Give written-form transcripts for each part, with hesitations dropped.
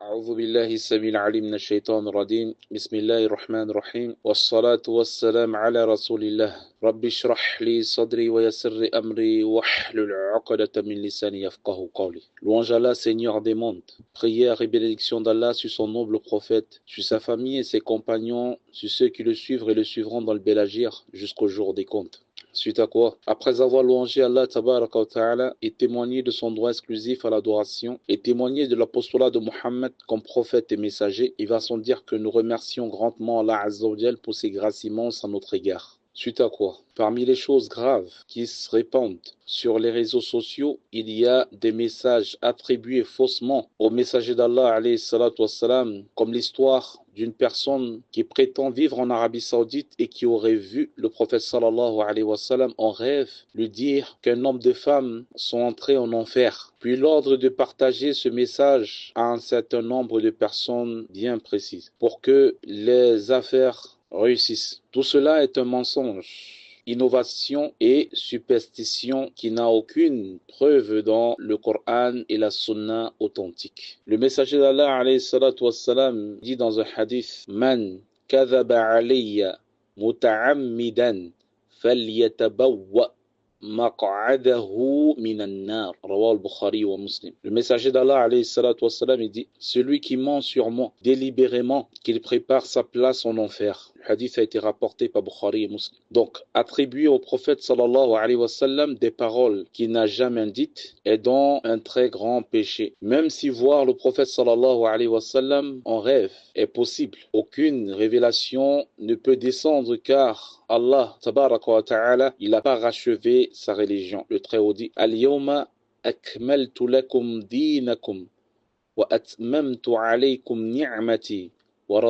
أعوذ بالله السميع العليم من الشيطان الرجيم بسم الله الرحمن الرحيم والصلاة والسلام على رسول الله رب اشرح لي صدري ويسر لي أمري واحلل عقدة من لساني يفقه قولي. Louange à Allah, Seigneur des mondes. Prière et bénédiction d'Allah sur son noble prophète, sur sa famille et ses compagnons, sur ceux qui le suivent et le suivront dans le bel agir jusqu'au jour des comptes. Suite à quoi, après avoir louangé Allah tabaraka wa ta'ala et témoigné de son droit exclusif à l'adoration et témoigné de l'apostolat de Mohammed comme prophète et messager, il va sans dire que nous remercions grandement Allah Azza wa Jal pour ses grâces immenses à notre égard. Suite à quoi, parmi les choses graves qui se répandent sur les réseaux sociaux, il y a des messages attribués faussement au messager d'Allah alayhi salatu wassalam, comme l'histoire d'une personne qui prétend vivre en Arabie Saoudite et qui aurait vu le prophète sallallahu alayhi wa sallam en rêve lui dire qu'un nombre de femmes sont entrées en enfer. Puis l'ordre de partager ce message à un certain nombre de personnes bien précises pour que les affaires réussissent. Tout cela est un mensonge, innovation et superstition qui n'a aucune preuve dans le Coran et la Sunna authentique. Le messager d'Allah alayhi salatu wassalam dit dans un hadith: Man kadhaba alayya muta'ammidan falyatabawwa maq'adahu minan nar. Rawah al-Bukhari wa Muslim. Le messager d'Allah alayhi salatu wassalam, il dit: celui qui ment sur moi délibérément, qu'il prépare sa place en enfer. Le hadith a été rapporté par Bukhari et Muslim. Donc, attribuer au prophète sallallahu alayhi wa sallam des paroles qu'il n'a jamais dites est dans un très grand péché. Même si voir le prophète sallallahu alayhi wa sallam en rêve est possible, aucune révélation ne peut descendre car Allah tabaraka wa ta'ala, il n'a pas rachevé sa religion. Le Très-Haut dit: Al-yawma akmaltu lakum dinakum wa atmamtu alaykum ni'mati. Le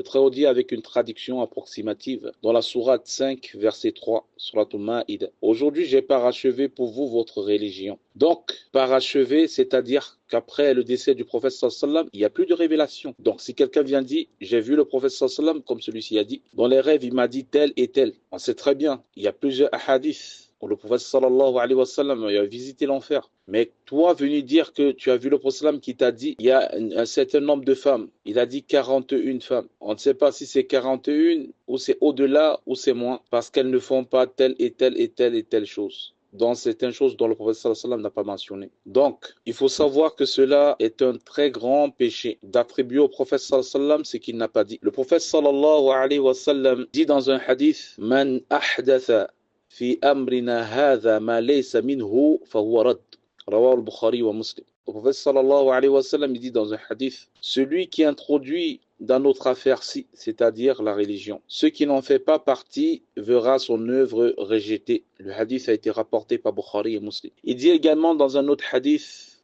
Très-Haut dit avec une traduction approximative dans la sourate 5, verset 3, sourate Al-Ma'ida: aujourd'hui j'ai parachevé pour vous votre religion. Donc, parachevé, c'est-à-dire qu'après le décès du prophète sallallahu alayhi wa sallam, il n'y a plus de révélation. Donc, si quelqu'un vient dire: j'ai vu le prophète sallallahu alayhi wa sallam, comme celui-ci a dit, dans les rêves, il m'a dit tel et tel. On sait très bien, il y a plusieurs hadiths où le prophète sallallahu alayhi wa sallam a visité l'enfer. Mais toi, venu dire que tu as vu le prophète sallam qui t'a dit il y a un certain nombre de femmes. Il a dit 41 femmes. On ne sait pas si c'est 41 ou c'est au-delà ou c'est moins, parce qu'elles ne font pas telle et telle et telle et telle chose, dans certaines choses dont le prophète sallallahu alayhi wa sallam n'a pas mentionné. Donc, il faut savoir que cela est un très grand péché d'attribuer au prophète sallallahu alayhi wa sallam ce qu'il n'a pas dit. Le prophète sallallahu alayhi wa sallam dit dans un hadith: Man ahdatha fi amrina hadha ma laysa minhu fahuwa rad. Rawah al-Bukhari wa Muslim. Le prophète sallallahu alayhi wa sallam, il dit dans un hadith: celui qui introduit dans notre affaire-ci, c'est-à-dire la religion, ce qui n'en fait pas partie verra son œuvre rejetée. Le hadith a été rapporté par Bukhari et Muslim. Il dit également dans un autre hadith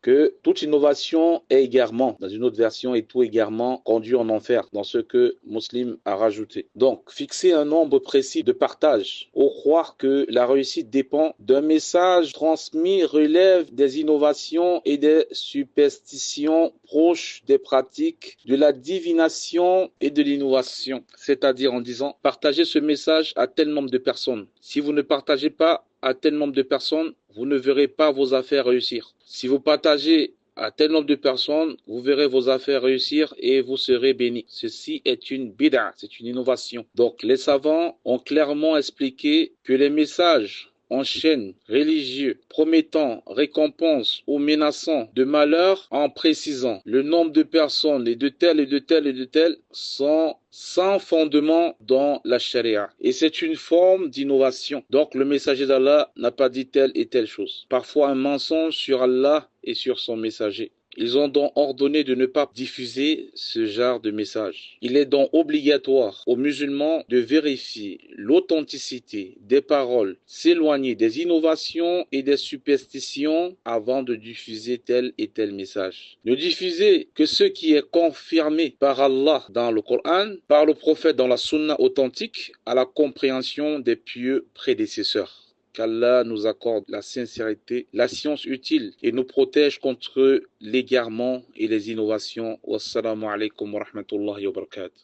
que toute innovation est égarement. Dans une autre version, et tout égarement conduit en enfer, dans ce que Muslim a rajouté. Donc, fixer un nombre précis de partage ou croire que la réussite dépend d'un message transmis relève des innovations et des superstitions proches des pratiques de la divination et de l'innovation. C'est-à-dire en disant: partagez ce message à tel nombre de personnes. Si vous ne partagez pas à tel nombre de personnes, vous ne verrez pas vos affaires réussir. Si vous partagez à tel nombre de personnes, vous verrez vos affaires réussir et vous serez bénis. Ceci est une bid'a, c'est une innovation. Donc les savants ont clairement expliqué que les messages en chaîne religieux promettant récompense ou menaçant de malheur, en précisant le nombre de personnes et de telle et de telle et de telle, sont sans fondement dans la charia. Et c'est une forme d'innovation. Donc le messager d'Allah n'a pas dit telle et telle chose. Parfois un mensonge sur Allah et sur son messager. Ils ont donc ordonné de ne pas diffuser ce genre de message. Il est donc obligatoire aux musulmans de vérifier l'authenticité des paroles, s'éloigner des innovations et des superstitions avant de diffuser tel et tel message. Ne diffusez que ce qui est confirmé par Allah dans le Coran, par le prophète dans la Sunna authentique, à la compréhension des pieux prédécesseurs. Qu'Allah nous accorde la sincérité, la science utile et nous protège contre l'égarement et les innovations. Wassalamu alaikum wa rahmatullahi wa barakatuh.